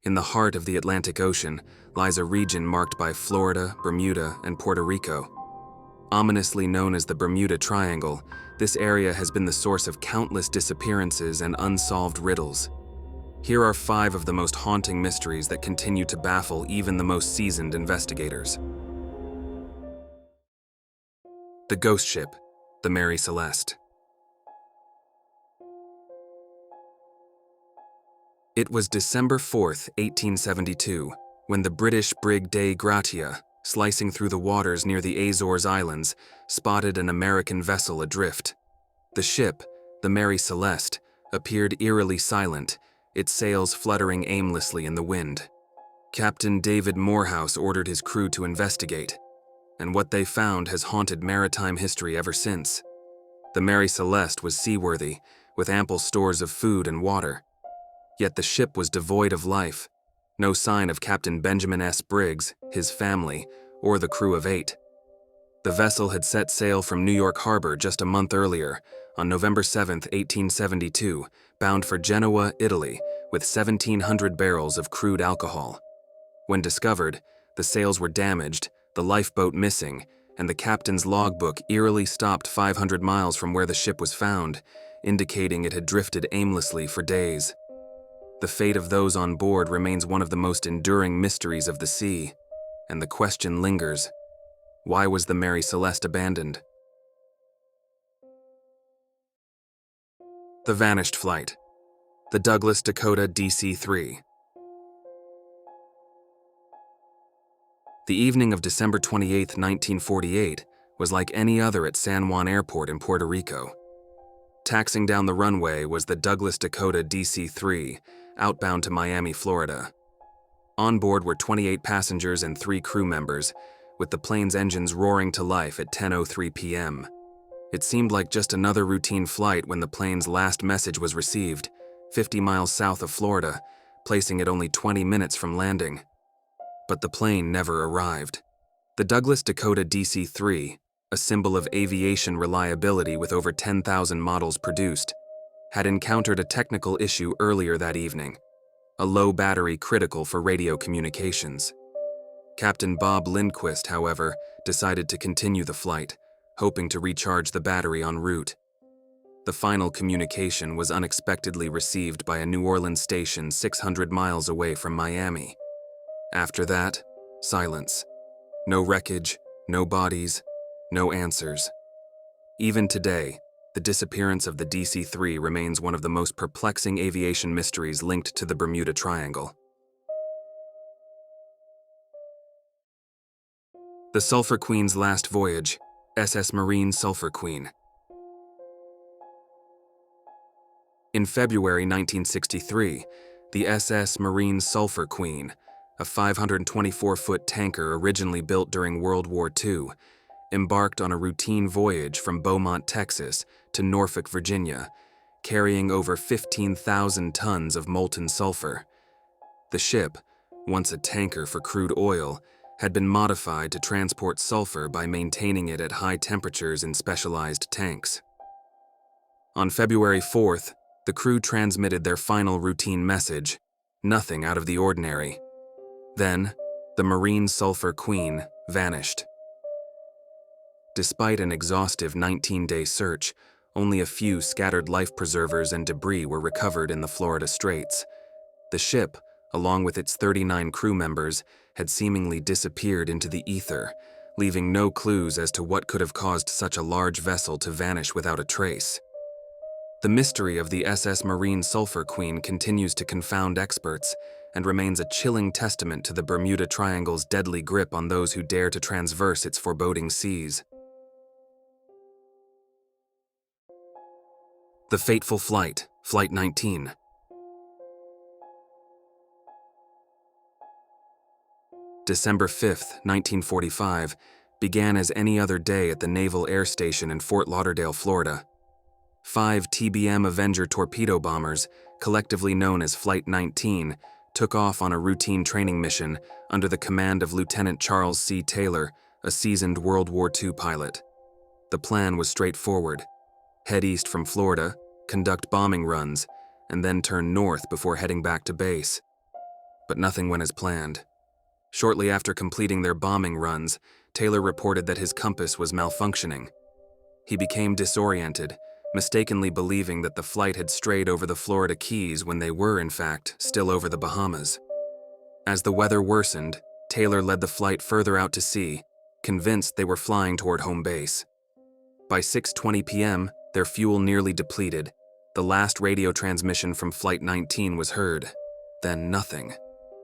In the heart of the Atlantic Ocean lies a region marked by Florida, Bermuda, and Puerto Rico. Ominously known as the Bermuda Triangle, this area has been the source of countless disappearances and unsolved riddles. Here are 5 of the most haunting mysteries that continue to baffle even the most seasoned investigators. The ghost ship, the Mary Celeste. It was December 4, 1872, when the British brig Dei Gratia, slicing through the waters near the Azores Islands, spotted an American vessel adrift. The ship, the Mary Celeste, appeared eerily silent, its sails fluttering aimlessly in the wind. Captain David Morehouse ordered his crew to investigate, and what they found has haunted maritime history ever since. The Mary Celeste was seaworthy, with ample stores of food and water. Yet the ship was devoid of life. No sign of Captain Benjamin S. Briggs, his family, or the crew of 8. The vessel had set sail from New York Harbor just a month earlier, on November 7, 1872, bound for Genoa, Italy, with 1,700 barrels of crude alcohol. When discovered, the sails were damaged, the lifeboat missing, and the captain's logbook eerily stopped 500 miles from where the ship was found, indicating it had drifted aimlessly for days. The fate of those on board remains one of the most enduring mysteries of the sea, and the question lingers: why was the Mary Celeste abandoned? The vanished flight, the Douglas Dakota DC-3. The evening of December 28, 1948, was like any other at San Juan Airport in Puerto Rico. Taxing down the runway was the Douglas Dakota DC-3, outbound to Miami, Florida. On board were 28 passengers and 3 crew members, with the plane's engines roaring to life at 10:03 p.m. It seemed like just another routine flight when the plane's last message was received, 50 miles south of Florida, placing it only 20 minutes from landing. But the plane never arrived. The Douglas Dakota DC-3, a symbol of aviation reliability with over 10,000 models produced, had encountered a technical issue earlier that evening, a low battery critical for radio communications. Captain Bob Lindquist, however, decided to continue the flight, hoping to recharge the battery en route. The final communication was unexpectedly received by a New Orleans station 600 miles away from Miami. After that, silence. No wreckage, no bodies, no answers. Even today, the disappearance of the DC-3 remains one of the most perplexing aviation mysteries linked to the Bermuda Triangle. The Sulphur Queen's last voyage, SS Marine Sulphur Queen. In February 1963, the SS Marine Sulphur Queen, a 524-foot tanker originally built during World War II, embarked on a routine voyage from Beaumont, Texas, to Norfolk, Virginia, carrying over 15,000 tons of molten sulfur. The ship, once a tanker for crude oil, had been modified to transport sulfur by maintaining it at high temperatures in specialized tanks. On February 4th, the crew transmitted their final routine message: nothing out of the ordinary. Then, the Marine Sulphur Queen vanished. Despite an exhaustive 19-day search, only a few scattered life preservers and debris were recovered in the Florida Straits. The ship, along with its 39 crew members, had seemingly disappeared into the ether, leaving no clues as to what could have caused such a large vessel to vanish without a trace. The mystery of the SS Marine Sulphur Queen continues to confound experts and remains a chilling testament to the Bermuda Triangle's deadly grip on those who dare to transverse its foreboding seas. The fateful flight, Flight 19. December 5, 1945, began as any other day at the Naval Air Station in Fort Lauderdale, Florida. 5 TBM Avenger torpedo bombers, collectively known as Flight 19, took off on a routine training mission under the command of Lieutenant Charles C. Taylor, a seasoned World War II pilot. The plan was straightforward: head east from Florida, conduct bombing runs, and then turn north before heading back to base. But nothing went as planned. Shortly after completing their bombing runs, Taylor reported that his compass was malfunctioning. He became disoriented, mistakenly believing that the flight had strayed over the Florida Keys when they were, in fact, still over the Bahamas. As the weather worsened, Taylor led the flight further out to sea, convinced they were flying toward home base. By 6:20 p.m., their fuel nearly depleted. The last radio transmission from Flight 19 was heard. Then nothing.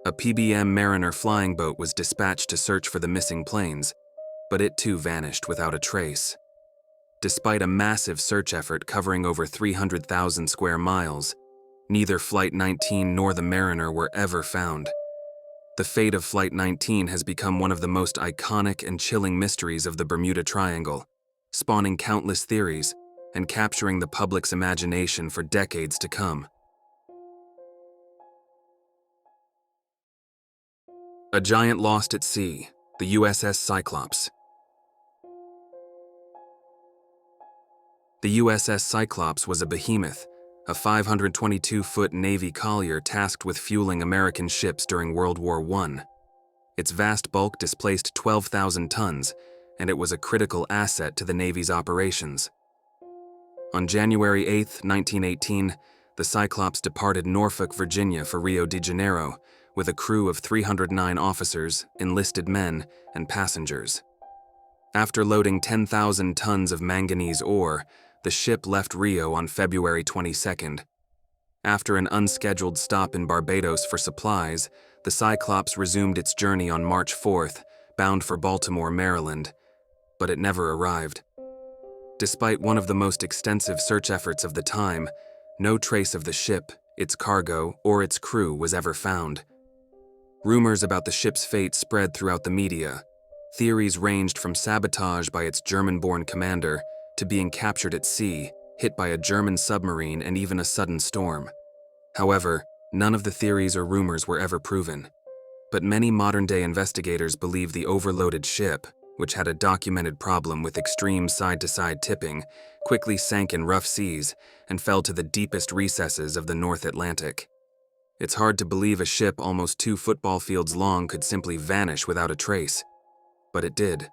A PBM Mariner flying boat was dispatched to search for the missing planes, but it too vanished without a trace. Despite a massive search effort covering over 300,000 square miles, neither Flight 19 nor the Mariner were ever found. The fate of Flight 19 has become one of the most iconic and chilling mysteries of the Bermuda Triangle, spawning countless theories and capturing the public's imagination for decades to come. A giant lost at sea, the USS Cyclops. The USS Cyclops was a behemoth, a 522-foot Navy collier tasked with fueling American ships during World War I. Its vast bulk displaced 12,000 tons, and it was a critical asset to the Navy's operations. On January 8, 1918, the Cyclops departed Norfolk, Virginia for Rio de Janeiro with a crew of 309 officers, enlisted men, and passengers. After loading 10,000 tons of manganese ore, the ship left Rio on February 22nd. After an unscheduled stop in Barbados for supplies, the Cyclops resumed its journey on March 4th, bound for Baltimore, Maryland, but it never arrived. Despite one of the most extensive search efforts of the time, no trace of the ship, its cargo, or its crew was ever found. Rumors about the ship's fate spread throughout the media. Theories ranged from sabotage by its German-born commander to being captured at sea, hit by a German submarine, and even a sudden storm. However, none of the theories or rumors were ever proven. But many modern-day investigators believe the overloaded ship, which had a documented problem with extreme side-to-side tipping, quickly sank in rough seas and fell to the deepest recesses of the North Atlantic. It's hard to believe a ship almost 2 football fields long could simply vanish without a trace. But it did.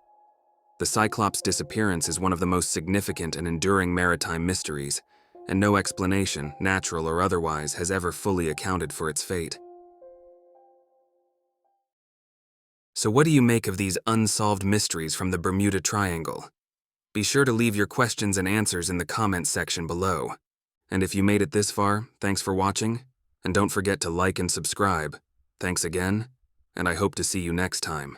The Cyclops' disappearance is one of the most significant and enduring maritime mysteries, and no explanation, natural or otherwise, has ever fully accounted for its fate. So what do you make of these unsolved mysteries from the Bermuda Triangle? Be sure to leave your questions and answers in the comments section below. And if you made it this far, thanks for watching, and don't forget to like and subscribe. Thanks again, and I hope to see you next time.